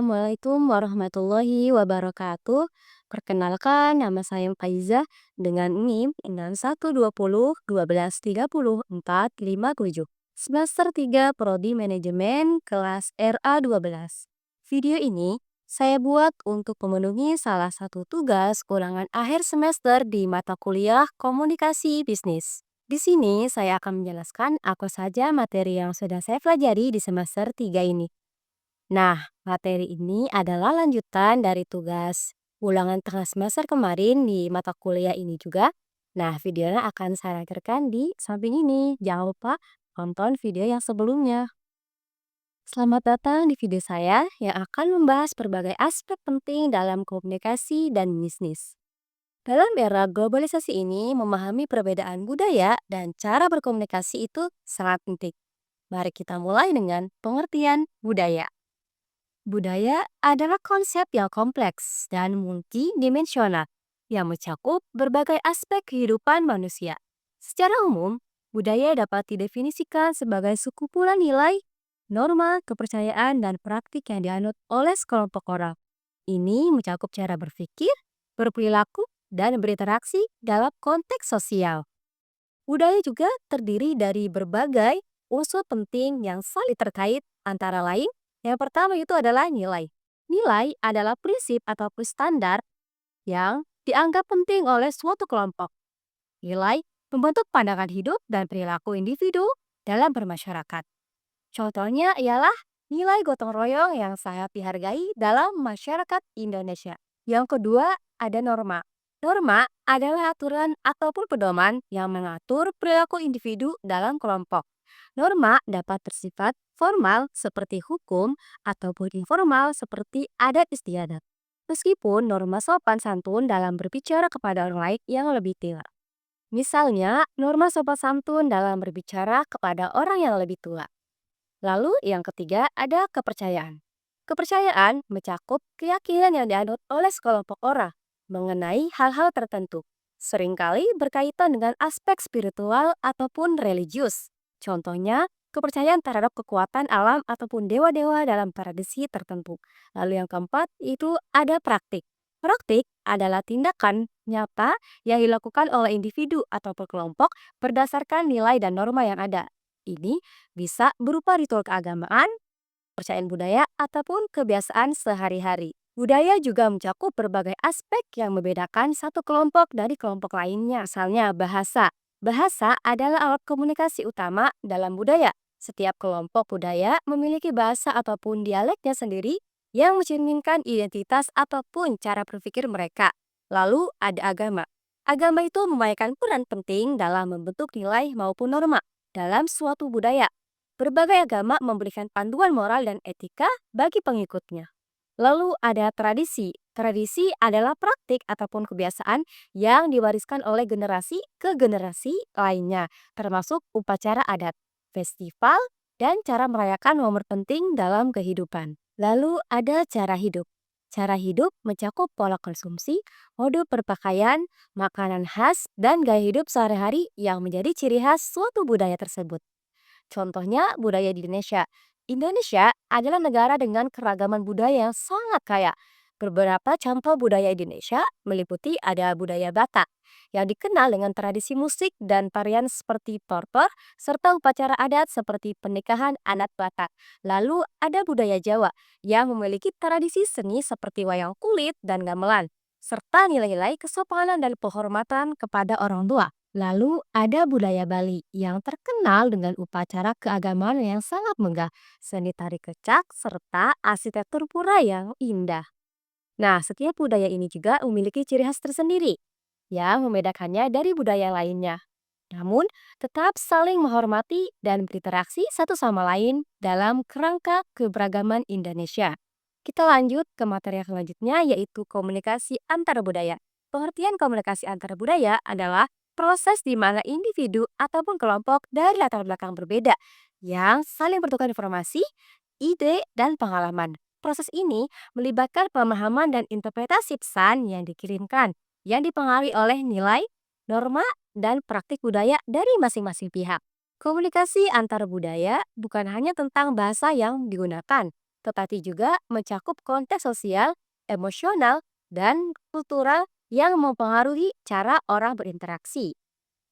Assalamualaikum warahmatullahi wabarakatuh. Perkenalkan, nama saya Faiza dengan NIM 6120 12 30 457. Semester 3 Prodi Manajemen kelas RA12. Video ini saya buat untuk memenuhi salah satu tugas ulangan akhir semester di mata kuliah Komunikasi Bisnis. Di sini saya akan menjelaskan apa saja materi yang sudah saya pelajari di semester 3 ini. Nah, materi ini adalah lanjutan dari tugas ulangan tengah semester kemarin di mata kuliah ini juga. Nah, videonya akan saya lampirkan di samping ini. Jangan lupa tonton video yang sebelumnya. Selamat datang di video saya yang akan membahas berbagai aspek penting dalam komunikasi dan bisnis. Dalam era globalisasi ini, memahami perbedaan budaya dan cara berkomunikasi itu sangat penting. Mari kita mulai dengan pengertian budaya. Budaya adalah konsep yang kompleks dan multidimensional yang mencakup berbagai aspek kehidupan manusia. Secara umum, budaya dapat didefinisikan sebagai sekumpulan nilai, norma, kepercayaan, dan praktik yang dianut oleh sekelompok orang. Ini mencakup cara berpikir, berperilaku, dan berinteraksi dalam konteks sosial. Budaya juga terdiri dari berbagai unsur penting yang saling terkait, antara lain yang pertama itu adalah nilai. Nilai adalah prinsip ataupun standar yang dianggap penting oleh suatu kelompok. Nilai membentuk pandangan hidup dan perilaku individu dalam bermasyarakat. Contohnya ialah nilai gotong royong yang sangat dihargai dalam masyarakat Indonesia. Yang kedua ada norma. Norma adalah aturan ataupun pedoman yang mengatur perilaku individu dalam kelompok. Norma dapat bersifat formal seperti hukum ataupun informal seperti adat istiadat. Meskipun norma sopan santun dalam berbicara kepada orang lain yang lebih tua. Misalnya, norma sopan santun dalam berbicara kepada orang yang lebih tua. Lalu yang ketiga ada kepercayaan. Kepercayaan mencakup keyakinan yang dianut oleh sekelompok orang mengenai hal-hal tertentu. Seringkali berkaitan dengan aspek spiritual ataupun religius. Contohnya, kepercayaan terhadap kekuatan alam ataupun dewa-dewa dalam tradisi tertentu. Lalu yang keempat itu ada praktik. Praktik adalah tindakan nyata yang dilakukan oleh individu ataupun kelompok berdasarkan nilai dan norma yang ada. Ini bisa berupa ritual keagamaan, kepercayaan budaya, ataupun kebiasaan sehari-hari. Budaya juga mencakup berbagai aspek yang membedakan satu kelompok dari kelompok lainnya. Misalnya bahasa. Bahasa adalah alat komunikasi utama dalam budaya. Setiap kelompok budaya memiliki bahasa ataupun dialeknya sendiri yang mencerminkan identitas ataupun cara berpikir mereka. Lalu ada agama. Agama itu memainkan peran penting dalam membentuk nilai maupun norma dalam suatu budaya. Berbagai agama memberikan panduan moral dan etika bagi pengikutnya. Lalu ada tradisi. Tradisi adalah praktik ataupun kebiasaan yang diwariskan oleh generasi ke generasi lainnya, termasuk upacara adat, festival, dan cara merayakan momen penting dalam kehidupan. Lalu ada cara hidup. Cara hidup mencakup pola konsumsi, mode berpakaian, makanan khas, dan gaya hidup sehari-hari yang menjadi ciri khas suatu budaya tersebut. Contohnya budaya di Indonesia. Indonesia adalah negara dengan keragaman budaya yang sangat kaya. Beberapa contoh budaya Indonesia meliputi ada budaya Batak yang dikenal dengan tradisi musik dan tarian seperti tortor serta upacara adat seperti pernikahan adat Batak. Lalu ada budaya Jawa yang memiliki tradisi seni seperti wayang kulit dan gamelan serta nilai-nilai kesopanan dan penghormatan kepada orang tua. Lalu ada budaya Bali yang terkenal dengan upacara keagamaan yang sangat megah, seni tari kecak, serta arsitektur pura yang indah. Nah, setiap budaya ini juga memiliki ciri khas tersendiri yang membedakannya dari budaya lainnya. Namun, tetap saling menghormati dan berinteraksi satu sama lain dalam kerangka keberagaman Indonesia. Kita lanjut ke materi yang selanjutnya yaitu komunikasi antar budaya. Pengertian komunikasi antar budaya adalah proses di mana individu ataupun kelompok dari latar belakang berbeda yang saling bertukar informasi, ide, dan pengalaman. Proses ini melibatkan pemahaman dan interpretasi pesan yang dikirimkan, yang dipengaruhi oleh nilai, norma, dan praktik budaya dari masing-masing pihak. Komunikasi antar budaya bukan hanya tentang bahasa yang digunakan, tetapi juga mencakup konteks sosial, emosional, dan kultural yang mempengaruhi cara orang berinteraksi.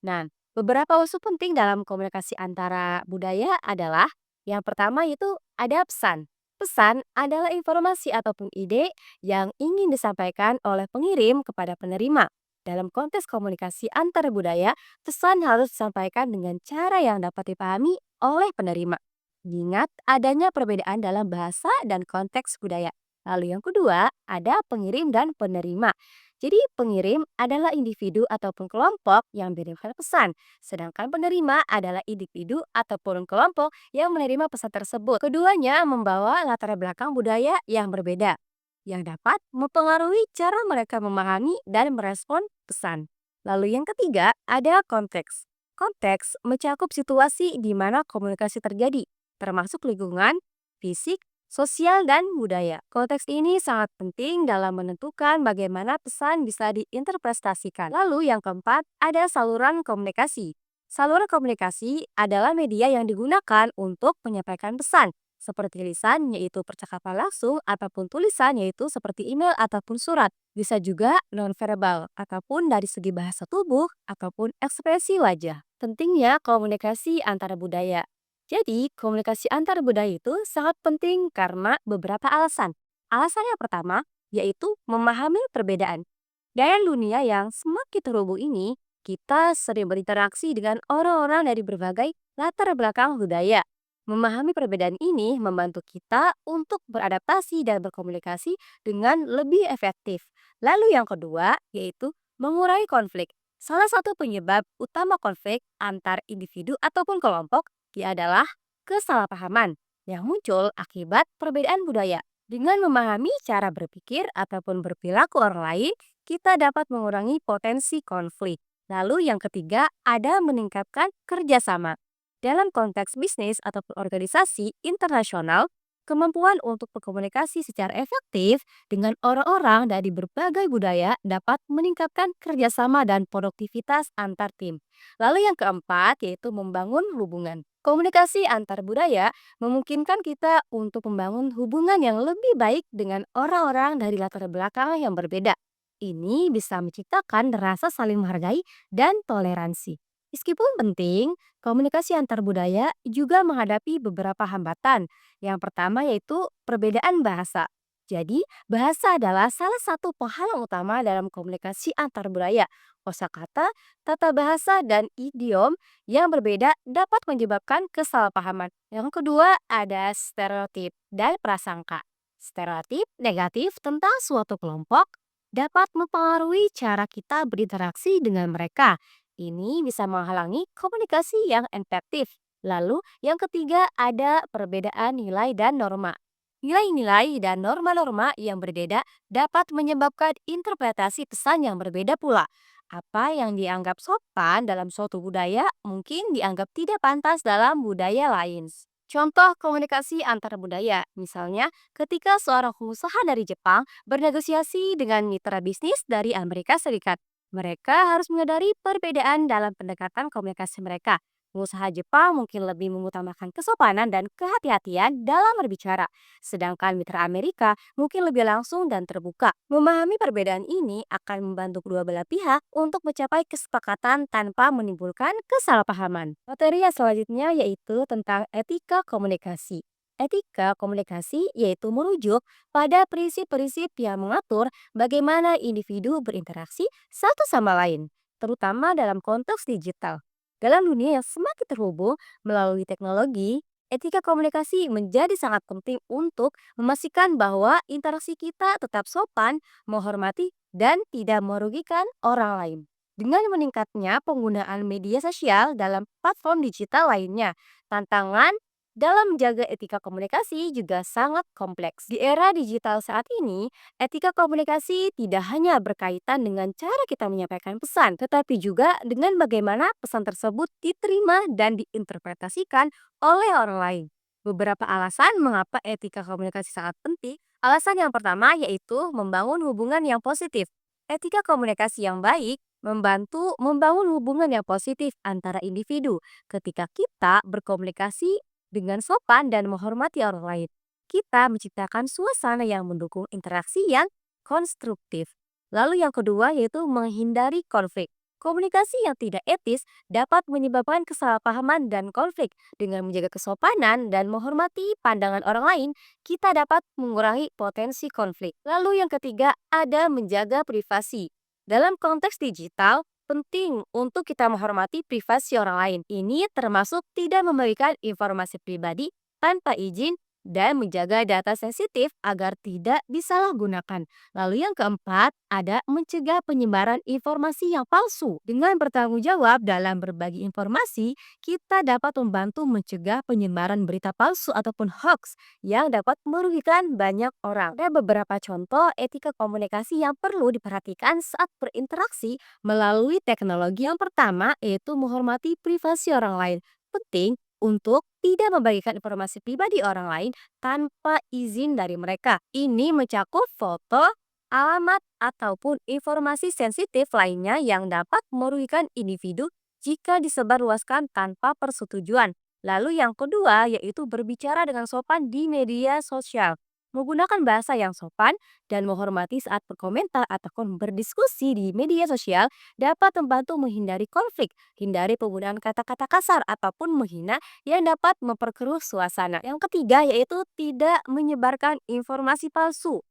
Nah, beberapa unsur penting dalam komunikasi antara budaya adalah yang pertama itu ada pesan. Pesan adalah informasi ataupun ide yang ingin disampaikan oleh pengirim kepada penerima. Dalam konteks komunikasi antar budaya, pesan harus disampaikan dengan cara yang dapat dipahami oleh penerima. Ingat adanya perbedaan dalam bahasa dan konteks budaya. Lalu yang kedua, ada pengirim dan penerima. Jadi pengirim adalah individu ataupun kelompok yang mengirimkan pesan, sedangkan penerima adalah individu ataupun kelompok yang menerima pesan tersebut. Keduanya membawa latar belakang budaya yang berbeda, yang dapat mempengaruhi cara mereka memahami dan merespon pesan. Lalu yang ketiga, ada konteks. Konteks mencakup situasi di mana komunikasi terjadi, termasuk lingkungan, fisik, sosial, dan budaya. Konteks ini sangat penting dalam menentukan bagaimana pesan bisa diinterpretasikan. Lalu yang keempat, ada saluran komunikasi. Saluran komunikasi adalah media yang digunakan untuk menyampaikan pesan, seperti lisan yaitu percakapan langsung ataupun tulisan yaitu seperti email ataupun surat. Bisa juga nonverbal ataupun dari segi bahasa tubuh ataupun ekspresi wajah. Pentingnya komunikasi antara budaya. Jadi, komunikasi antar budaya itu sangat penting karena beberapa alasan. Alasan yang pertama yaitu memahami perbedaan. Dalam dunia yang semakin terhubung ini, kita sering berinteraksi dengan orang-orang dari berbagai latar belakang budaya. Memahami perbedaan ini membantu kita untuk beradaptasi dan berkomunikasi dengan lebih efektif. Lalu yang kedua yaitu mengurangi konflik. Salah satu penyebab utama konflik antar individu ataupun kelompok adalah kesalahpahaman yang muncul akibat perbedaan budaya. Dengan memahami cara berpikir ataupun berperilaku orang lain, kita dapat mengurangi potensi konflik. Lalu yang ketiga, ada meningkatkan kerjasama. Dalam konteks bisnis ataupun organisasi internasional, kemampuan untuk berkomunikasi secara efektif dengan orang-orang dari berbagai budaya dapat meningkatkan kerjasama dan produktivitas antar tim. Lalu yang keempat yaitu membangun hubungan. Komunikasi antar budaya memungkinkan kita untuk membangun hubungan yang lebih baik dengan orang-orang dari latar belakang yang berbeda. Ini bisa menciptakan rasa saling menghargai dan toleransi. Meskipun penting, komunikasi antar budaya juga menghadapi beberapa hambatan. Yang pertama yaitu perbedaan bahasa. Jadi, bahasa adalah salah satu penghalang utama dalam komunikasi antar budaya. Kosakata, tata bahasa, dan idiom yang berbeda dapat menyebabkan kesalahpahaman. Yang kedua, ada stereotip dan prasangka. Stereotip negatif tentang suatu kelompok dapat mempengaruhi cara kita berinteraksi dengan mereka. Ini bisa menghalangi komunikasi yang efektif. Lalu, yang ketiga ada perbedaan nilai dan norma. Nilai-nilai dan norma-norma yang berbeda dapat menyebabkan interpretasi pesan yang berbeda pula. Apa yang dianggap sopan dalam suatu budaya mungkin dianggap tidak pantas dalam budaya lain. Contoh komunikasi antar budaya, misalnya ketika seorang pengusaha dari Jepang bernegosiasi dengan mitra bisnis dari Amerika Serikat. Mereka harus menyadari perbedaan dalam pendekatan komunikasi mereka. Pengusaha Jepang mungkin lebih mengutamakan kesopanan dan kehati-hatian dalam berbicara, sedangkan mitra Amerika mungkin lebih langsung dan terbuka. Memahami perbedaan ini akan membantu kedua belah pihak untuk mencapai kesepakatan tanpa menimbulkan kesalahpahaman. Materi yang selanjutnya yaitu tentang etika komunikasi. Etika komunikasi yaitu merujuk pada prinsip-prinsip yang mengatur bagaimana individu berinteraksi satu sama lain, terutama dalam konteks digital. Dalam dunia yang semakin terhubung melalui teknologi, etika komunikasi menjadi sangat penting untuk memastikan bahwa interaksi kita tetap sopan, menghormati, dan tidak merugikan orang lain. Dengan meningkatnya penggunaan media sosial dalam platform digital lainnya, tantangan dalam menjaga etika komunikasi juga sangat kompleks. Di era digital saat ini, etika komunikasi tidak hanya berkaitan dengan cara kita menyampaikan pesan, tetapi juga dengan bagaimana pesan tersebut diterima dan diinterpretasikan oleh orang lain. Beberapa alasan mengapa etika komunikasi sangat penting. Alasan yang pertama yaitu membangun hubungan yang positif. Etika komunikasi yang baik membantu membangun hubungan yang positif antara individu ketika kita berkomunikasi dengan sopan dan menghormati orang lain. kita menciptakan suasana yang mendukung interaksi yang konstruktif. Lalu yang kedua yaitu menghindari konflik. Komunikasi yang tidak etis dapat menyebabkan kesalahpahaman dan konflik. Dengan menjaga kesopanan dan menghormati pandangan orang lain, kita dapat mengurangi potensi konflik. Lalu yang ketiga ada menjaga privasi. Dalam konteks digital, penting untuk kita menghormati privasi orang lain. Ini termasuk tidak memberikan informasi pribadi tanpa izin dan menjaga data sensitif agar tidak disalahgunakan. Lalu yang keempat, ada mencegah penyebaran informasi yang palsu. Dengan bertanggung jawab dalam berbagi informasi, kita dapat membantu mencegah penyebaran berita palsu ataupun hoax yang dapat merugikan banyak orang. Ada beberapa contoh etika komunikasi yang perlu diperhatikan saat berinteraksi melalui teknologi. Yang pertama yaitu menghormati privasi orang lain. Penting untuk tidak membagikan informasi pribadi orang lain tanpa izin dari mereka. Ini mencakup foto, alamat, ataupun informasi sensitif lainnya yang dapat merugikan individu jika disebarluaskan tanpa persetujuan. Lalu yang kedua yaitu berbicara dengan sopan di media sosial. Menggunakan bahasa yang sopan dan menghormati saat berkomentar ataupun berdiskusi di media sosial dapat membantu menghindari konflik, hindari penggunaan kata-kata kasar ataupun menghina yang dapat memperkeruh suasana. Yang ketiga yaitu tidak menyebarkan informasi palsu.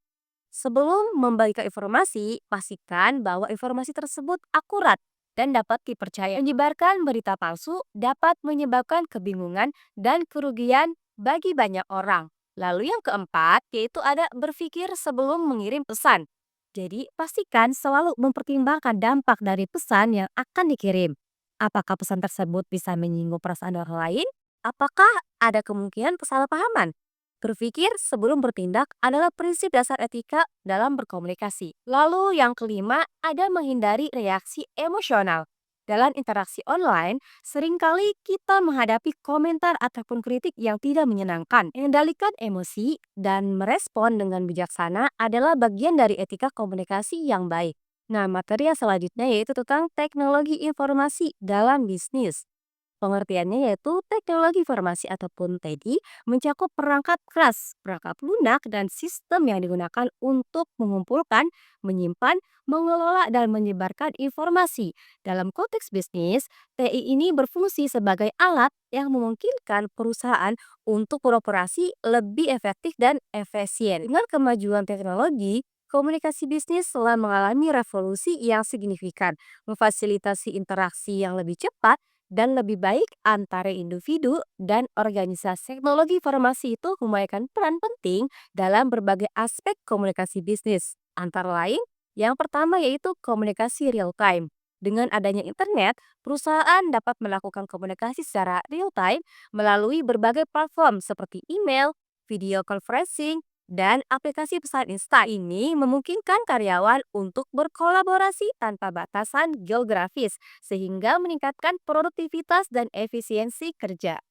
Sebelum membagikan informasi, pastikan bahwa informasi tersebut akurat dan dapat dipercaya. Menyebarkan berita palsu dapat menyebabkan kebingungan dan kerugian bagi banyak orang. Lalu yang keempat, yaitu ada berpikir sebelum mengirim pesan. Jadi, pastikan selalu mempertimbangkan dampak dari pesan yang akan dikirim. Apakah pesan tersebut bisa menyinggung perasaan orang lain? Apakah ada kemungkinan kesalahpahaman? Berpikir sebelum bertindak adalah prinsip dasar etika dalam berkomunikasi. Lalu yang kelima, ada menghindari reaksi emosional. Dalam interaksi online, seringkali kita menghadapi komentar ataupun kritik yang tidak menyenangkan. Mengendalikan emosi dan merespon dengan bijaksana adalah bagian dari etika komunikasi yang baik. Nah, materi yang selanjutnya yaitu tentang teknologi informasi dalam bisnis. Pengertiannya yaitu teknologi informasi ataupun TI mencakup perangkat keras, perangkat lunak, dan sistem yang digunakan untuk mengumpulkan, menyimpan, mengelola, dan menyebarkan informasi. Dalam konteks bisnis, TI ini berfungsi sebagai alat yang memungkinkan perusahaan untuk beroperasi lebih efektif dan efisien. Dengan kemajuan teknologi, komunikasi bisnis telah mengalami revolusi yang signifikan, memfasilitasi interaksi yang lebih cepat dan lebih baik antara individu dan organisasi. Teknologi informasi itu memainkan peran penting dalam berbagai aspek komunikasi bisnis. Antara lain, yang pertama yaitu komunikasi real time. Dengan adanya internet, perusahaan dapat melakukan komunikasi secara real time melalui berbagai platform seperti email, video conferencing, dan aplikasi pesan instan. Ini memungkinkan karyawan untuk berkolaborasi tanpa batasan geografis sehingga meningkatkan produktivitas dan efisiensi kerja.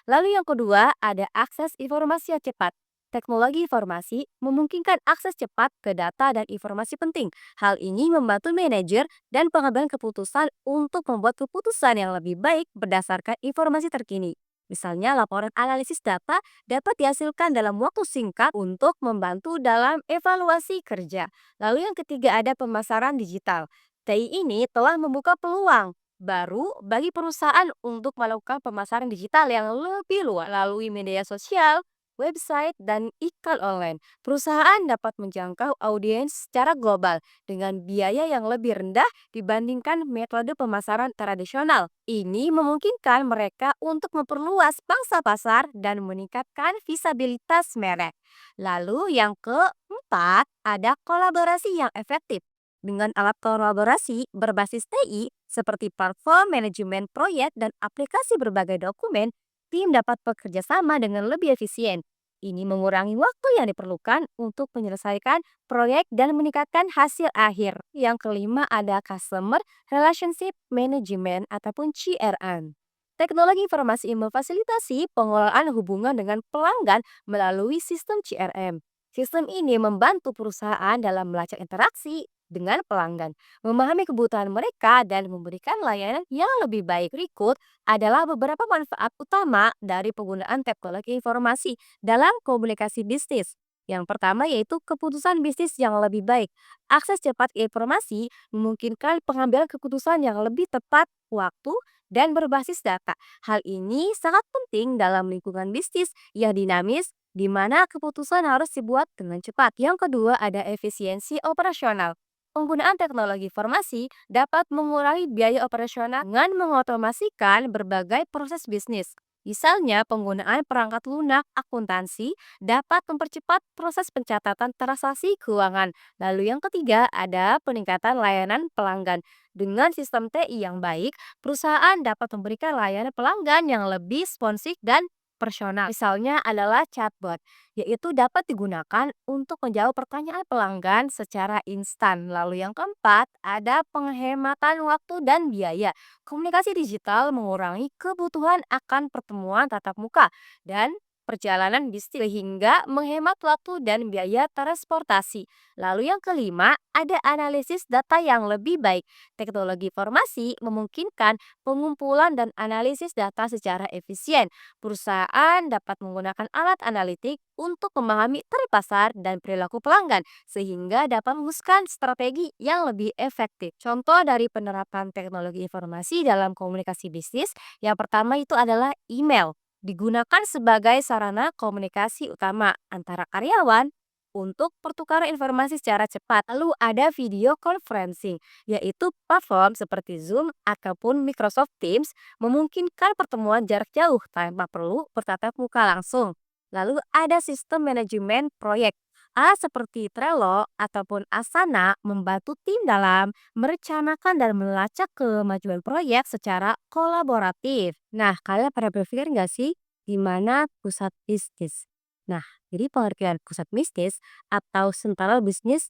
Lalu yang kedua, ada akses informasi yang cepat. Teknologi informasi memungkinkan akses cepat ke data dan informasi penting. Hal ini membantu manajer dan pengambilan keputusan untuk membuat keputusan yang lebih baik berdasarkan informasi terkini. Misalnya, laporan analisis data dapat dihasilkan dalam waktu singkat untuk membantu dalam evaluasi kerja. Lalu yang ketiga ada pemasaran digital. TI ini telah membuka peluang baru bagi perusahaan untuk melakukan pemasaran digital yang lebih luas melalui media sosial, website, dan iklan online. Perusahaan dapat menjangkau audiens secara global dengan biaya yang lebih rendah dibandingkan metode pemasaran tradisional. Ini memungkinkan mereka untuk memperluas pangsa pasar dan meningkatkan visibilitas merek. Lalu yang keempat, ada kolaborasi yang efektif. Dengan alat kolaborasi berbasis TI seperti platform manajemen proyek dan aplikasi berbagai dokumen, tim dapat bekerja sama dengan lebih efisien. Ini mengurangi waktu yang diperlukan untuk menyelesaikan proyek dan meningkatkan hasil akhir. Yang kelima ada Customer Relationship Management ataupun CRM. Teknologi informasi memfasilitasi pengelolaan hubungan dengan pelanggan melalui sistem CRM. Sistem ini membantu perusahaan dalam melacak interaksi, dengan pelanggan, memahami kebutuhan mereka, dan memberikan layanan yang lebih baik. Berikut adalah beberapa manfaat utama dari penggunaan teknologi informasi dalam komunikasi bisnis. Yang pertama yaitu keputusan bisnis yang lebih baik. Akses cepat ke informasi memungkinkan pengambilan keputusan yang lebih tepat waktu dan berbasis data. Hal ini sangat penting dalam lingkungan bisnis yang dinamis di mana keputusan harus dibuat dengan cepat. Yang kedua ada efisiensi operasional. Penggunaan teknologi informasi dapat mengurangi biaya operasional dengan mengotomasikan berbagai proses bisnis. Misalnya, penggunaan perangkat lunak akuntansi dapat mempercepat proses pencatatan transaksi keuangan. Lalu yang ketiga, ada peningkatan layanan pelanggan. Dengan sistem TI yang baik, perusahaan dapat memberikan layanan pelanggan yang lebih responsif dan personal. Misalnya adalah chatbot, yaitu dapat digunakan untuk menjawab pertanyaan pelanggan secara instan. Lalu yang keempat, ada penghematan waktu dan biaya. Komunikasi digital mengurangi kebutuhan akan pertemuan tatap muka dan perjalanan bisnis sehingga menghemat waktu dan biaya transportasi. Lalu yang kelima, ada analisis data yang lebih baik. Teknologi informasi memungkinkan pengumpulan dan analisis data secara efisien. Perusahaan dapat menggunakan alat analitik untuk memahami tren pasar dan perilaku pelanggan sehingga dapat memutuskan strategi yang lebih efektif. Contoh dari penerapan teknologi informasi dalam komunikasi bisnis, yang pertama itu adalah email. Digunakan sebagai sarana komunikasi utama antara karyawan untuk pertukaran informasi secara cepat. Lalu ada video conferencing, yaitu platform seperti Zoom ataupun Microsoft Teams memungkinkan pertemuan jarak jauh tanpa perlu bertatap muka langsung. Lalu ada sistem manajemen proyek. Seperti Trello ataupun Asana membantu tim dalam merencanakan dan melacak kemajuan proyek secara kolaboratif. Nah, kalian pernah berpikir nggak sih di mana pusat bisnis? Nah, jadi pengertian pusat bisnis atau Central Business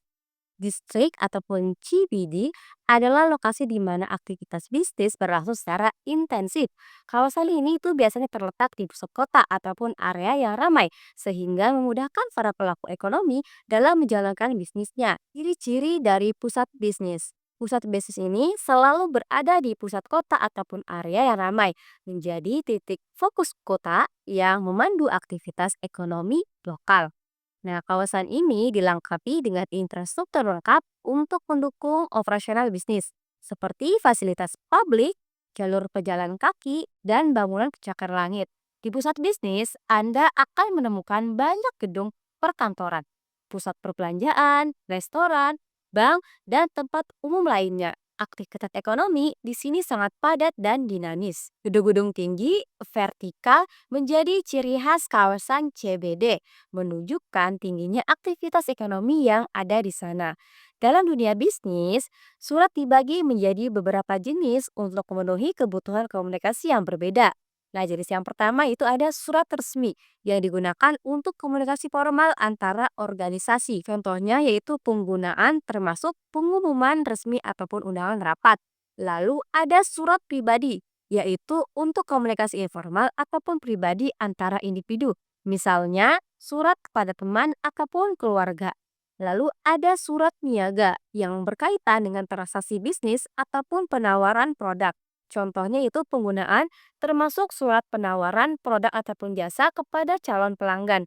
Distrik ataupun CBD adalah lokasi di mana aktivitas bisnis berlangsung secara intensif. Kawasan ini itu biasanya terletak di pusat kota ataupun area yang ramai, sehingga memudahkan para pelaku ekonomi dalam menjalankan bisnisnya. Ciri-ciri dari pusat bisnis. Pusat bisnis ini selalu berada di pusat kota ataupun area yang ramai, menjadi titik fokus kota yang memandu aktivitas ekonomi lokal. Nah, kawasan ini dilengkapi dengan infrastruktur lengkap untuk mendukung operasional bisnis, seperti fasilitas publik, jalur pejalan kaki, dan bangunan pencakar langit. Di pusat bisnis, Anda akan menemukan banyak gedung perkantoran, pusat perbelanjaan, restoran, bank, dan tempat umum lainnya. Aktivitas ekonomi di sini sangat padat dan dinamis. Gedung-gedung tinggi, vertikal, menjadi ciri khas kawasan CBD menunjukkan tingginya aktivitas ekonomi yang ada di sana. Dalam dunia bisnis, surat dibagi menjadi beberapa jenis untuk memenuhi kebutuhan komunikasi yang berbeda. Nah, jenis yang pertama itu ada surat resmi yang digunakan untuk komunikasi formal antara organisasi. Contohnya yaitu penggunaan termasuk pengumuman resmi ataupun undangan rapat. Lalu ada surat pribadi, yaitu untuk komunikasi informal ataupun pribadi antara individu. Misalnya, surat kepada teman ataupun keluarga. Lalu ada surat niaga yang berkaitan dengan transaksi bisnis ataupun penawaran produk. Contohnya itu penggunaan termasuk surat penawaran produk ataupun jasa kepada calon pelanggan.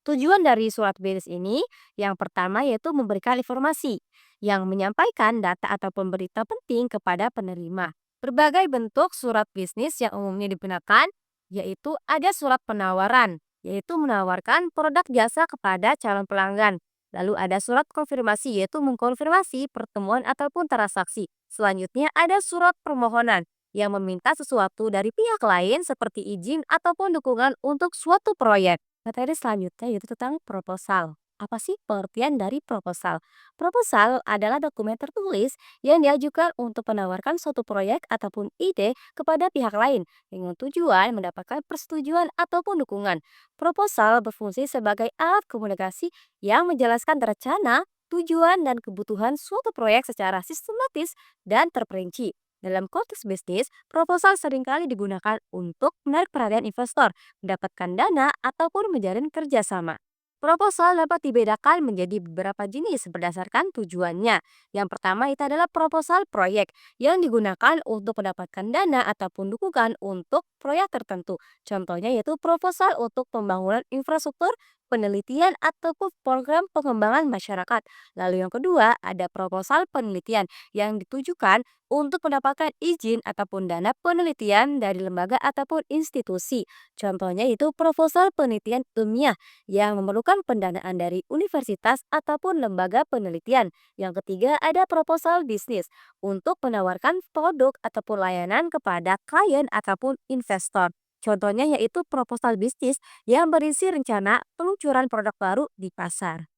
Tujuan dari surat bisnis ini yang pertama yaitu memberikan informasi yang menyampaikan data ataupun berita penting kepada penerima. Berbagai bentuk surat bisnis yang umumnya digunakan yaitu ada surat penawaran, yaitu menawarkan produk jasa kepada calon pelanggan. Lalu ada surat konfirmasi yaitu mengkonfirmasi pertemuan ataupun transaksi. Selanjutnya ada surat permohonan yang meminta sesuatu dari pihak lain seperti izin ataupun dukungan untuk suatu proyek. Materi selanjutnya yaitu tentang proposal. Apa sih pengertian dari proposal? Proposal adalah dokumen tertulis yang diajukan untuk menawarkan suatu proyek ataupun ide kepada pihak lain dengan tujuan mendapatkan persetujuan ataupun dukungan. Proposal berfungsi sebagai alat komunikasi yang menjelaskan rencana, tujuan, dan kebutuhan suatu proyek secara sistematis dan terperinci. Dalam konteks bisnis, proposal seringkali digunakan untuk menarik perhatian investor, mendapatkan dana, ataupun menjalin kerjasama. Proposal dapat dibedakan menjadi beberapa jenis berdasarkan tujuannya. Yang pertama itu adalah proposal proyek yang digunakan untuk mendapatkan dana ataupun dukungan untuk proyek tertentu. Contohnya yaitu proposal untuk pembangunan infrastruktur, penelitian ataupun program pengembangan masyarakat. Lalu yang kedua ada proposal penelitian yang ditujukan untuk mendapatkan izin ataupun dana penelitian dari lembaga ataupun institusi. Contohnya itu proposal penelitian ilmiah yang memerlukan pendanaan dari universitas ataupun lembaga penelitian. Yang ketiga, ada proposal bisnis untuk menawarkan produk ataupun layanan kepada klien ataupun investor. Contohnya yaitu proposal bisnis yang berisi rencana peluncuran produk baru di pasar.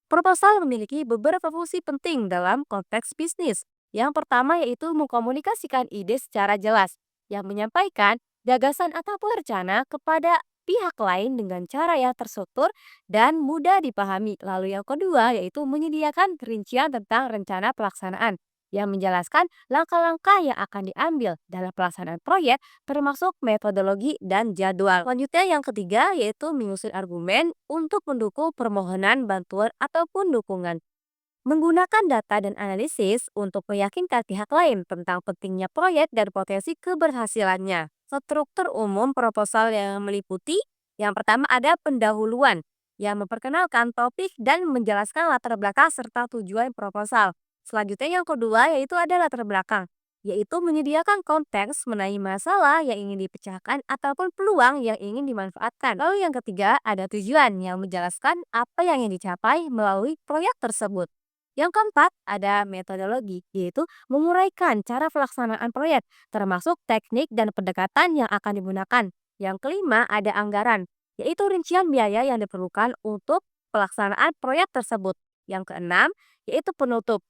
Proposal memiliki beberapa fungsi penting dalam konteks bisnis. Yang pertama yaitu mengkomunikasikan ide secara jelas, yang menyampaikan gagasan ataupun rencana kepada pihak lain dengan cara yang terstruktur dan mudah dipahami. Lalu yang kedua yaitu menyediakan rincian tentang rencana pelaksanaan, yang menjelaskan langkah-langkah yang akan diambil dalam pelaksanaan proyek termasuk metodologi dan jadwal. Selanjutnya yang ketiga yaitu menyusun argumen untuk mendukung permohonan bantuan ataupun dukungan. Menggunakan data dan analisis untuk meyakinkan pihak lain tentang pentingnya proyek dan potensi keberhasilannya. Struktur umum proposal yang meliputi yang pertama ada pendahuluan yang memperkenalkan topik dan menjelaskan latar belakang serta tujuan proposal. Selanjutnya yang kedua yaitu ada latar belakang, yaitu menyediakan konteks mengenai masalah yang ingin dipecahkan ataupun peluang yang ingin dimanfaatkan. Lalu yang ketiga ada tujuan yang menjelaskan apa yang ingin dicapai melalui proyek tersebut. Yang keempat, ada metodologi, yaitu menguraikan cara pelaksanaan proyek, termasuk teknik dan pendekatan yang akan digunakan. Yang kelima, ada anggaran, yaitu rincian biaya yang diperlukan untuk pelaksanaan proyek tersebut. Yang keenam, yaitu penutup,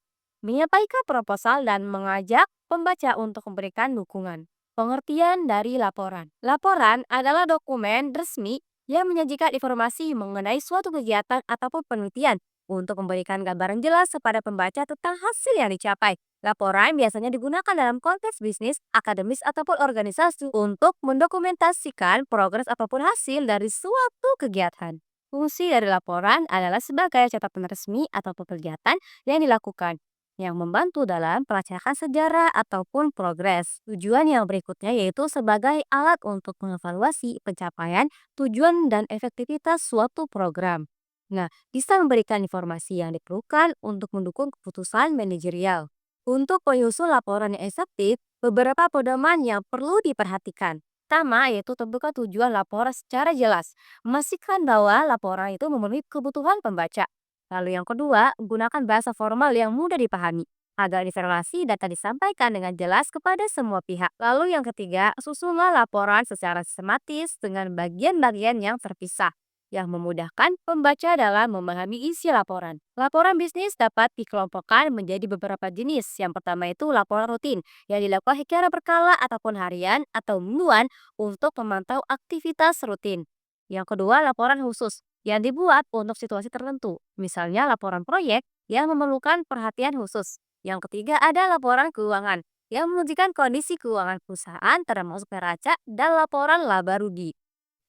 menyampaikan proposal dan mengajak pembaca untuk memberikan dukungan. Pengertian dari laporan. Laporan adalah dokumen resmi yang menyajikan informasi mengenai suatu kegiatan ataupun penelitian untuk memberikan gambaran jelas kepada pembaca tentang hasil yang dicapai. Laporan biasanya digunakan dalam konteks bisnis, akademis, ataupun organisasi untuk mendokumentasikan progres ataupun hasil dari suatu kegiatan. Fungsi dari laporan adalah sebagai catatan resmi ataupun kegiatan yang dilakukan, yang membantu dalam pelacakan sejarah ataupun progres. Tujuan yang berikutnya yaitu sebagai alat untuk mengevaluasi pencapaian, tujuan, dan efektivitas suatu program. Nah, bisa memberikan informasi yang diperlukan untuk mendukung keputusan manajerial. Untuk menyusun laporan yang efektif, beberapa pedoman yang perlu diperhatikan. Pertama, yaitu tentukan tujuan laporan secara jelas. Memastikan bahwa laporan itu memenuhi kebutuhan pembaca. Lalu yang kedua, gunakan bahasa formal yang mudah dipahami agar informasi data disampaikan dengan jelas kepada semua pihak. Lalu yang ketiga, susunlah laporan secara sistematis dengan bagian-bagian yang terpisah yang memudahkan pembaca dalam memahami isi laporan. Laporan bisnis dapat dikelompokkan menjadi beberapa jenis. Yang pertama itu laporan rutin yang dilakukan secara berkala ataupun harian atau mingguan untuk memantau aktivitas rutin. Yang kedua, laporan khusus yang dibuat untuk situasi tertentu. Misalnya laporan proyek yang memerlukan perhatian khusus. Yang ketiga ada laporan keuangan yang menunjukkan kondisi keuangan perusahaan termasuk neraca dan laporan laba rugi.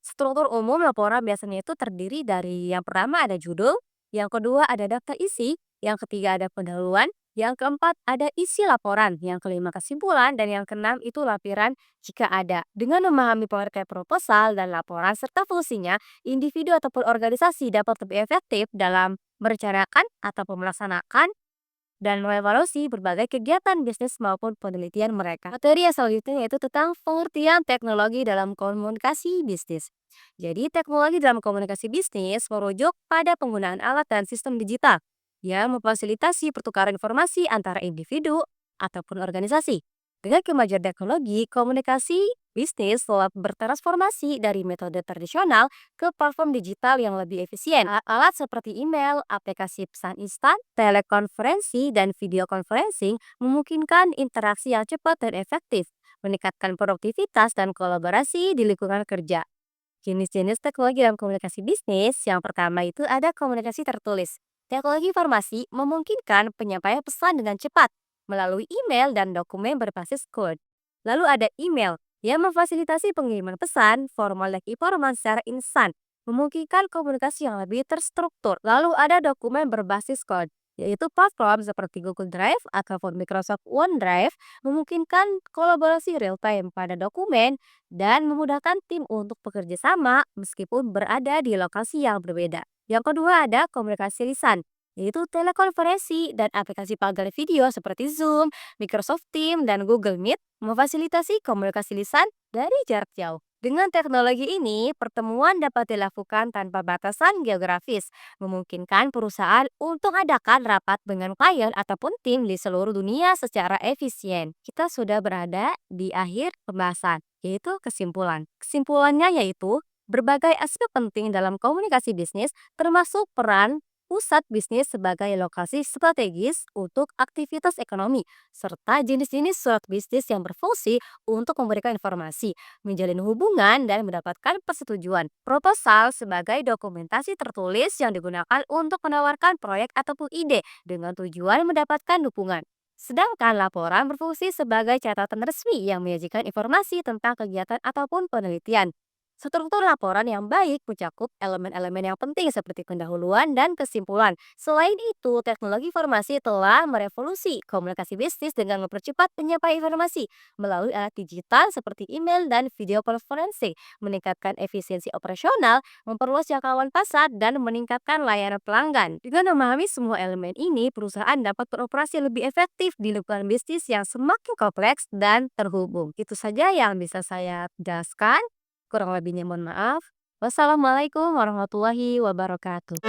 Struktur umum laporan biasanya itu terdiri dari yang pertama ada judul, yang kedua ada daftar isi, yang ketiga ada pendahuluan, yang keempat ada isi laporan, yang kelima kesimpulan, dan yang keenam itu lampiran jika ada. Dengan memahami pengertian proposal dan laporan serta fungsinya, individu ataupun organisasi dapat lebih efektif dalam merencanakan ataupun melaksanakan dan mengevaluasi berbagai kegiatan bisnis maupun penelitian mereka. Materi yang selanjutnya yaitu tentang pengertian teknologi dalam komunikasi bisnis. Jadi, teknologi dalam komunikasi bisnis merujuk pada penggunaan alat dan sistem digital yang memfasilitasi pertukaran informasi antara individu ataupun organisasi. Dengan kemajuan teknologi, komunikasi bisnis telah bertransformasi dari metode tradisional ke platform digital yang lebih efisien. Alat seperti email, aplikasi pesan instan, telekonferensi, dan video conferencing memungkinkan interaksi yang cepat dan efektif, meningkatkan produktivitas dan kolaborasi di lingkungan kerja. Jenis-jenis teknologi dalam komunikasi bisnis, yang pertama itu ada komunikasi tertulis. Teknologi informasi memungkinkan penyampaian pesan dengan cepat melalui email dan dokumen berbasis kode. Lalu ada email yang memfasilitasi pengiriman pesan formal dan informal secara instan memungkinkan komunikasi yang lebih terstruktur. Lalu ada dokumen berbasis cloud, yaitu platform seperti Google Drive ataupun Microsoft OneDrive memungkinkan kolaborasi real-time pada dokumen dan memudahkan tim untuk bekerja sama meskipun berada di lokasi yang berbeda. Yang kedua ada komunikasi lisan, yaitu telekonferensi dan aplikasi panggilan video seperti Zoom, Microsoft Teams, dan Google Meet memfasilitasi komunikasi lisan dari jarak jauh. Dengan teknologi ini, pertemuan dapat dilakukan tanpa batasan geografis, memungkinkan perusahaan untuk adakan rapat dengan klien ataupun tim di seluruh dunia secara efisien. Kita sudah berada di akhir pembahasan, yaitu kesimpulan. Kesimpulannya yaitu berbagai aspek penting dalam komunikasi bisnis termasuk peran pusat bisnis sebagai lokasi strategis untuk aktivitas ekonomi, serta jenis-jenis surat bisnis yang berfungsi untuk memberikan informasi, menjalin hubungan, dan mendapatkan persetujuan. Proposal sebagai dokumentasi tertulis yang digunakan untuk menawarkan proyek ataupun ide dengan tujuan mendapatkan dukungan. Sedangkan laporan berfungsi sebagai catatan resmi yang menyajikan informasi tentang kegiatan ataupun penelitian. Struktur laporan yang baik mencakup elemen-elemen yang penting seperti pendahuluan dan kesimpulan. Selain itu, teknologi informasi telah merevolusi komunikasi bisnis dengan mempercepat penyampaian informasi melalui alat digital seperti email dan video conferencing, meningkatkan efisiensi operasional, memperluas jangkauan pasar, dan meningkatkan layanan pelanggan. Dengan memahami semua elemen ini, perusahaan dapat beroperasi lebih efektif di lingkungan bisnis yang semakin kompleks dan terhubung. Itu saja yang bisa saya jelaskan. Kurang lebihnya mohon maaf. Wassalamualaikum warahmatullahi wabarakatuh.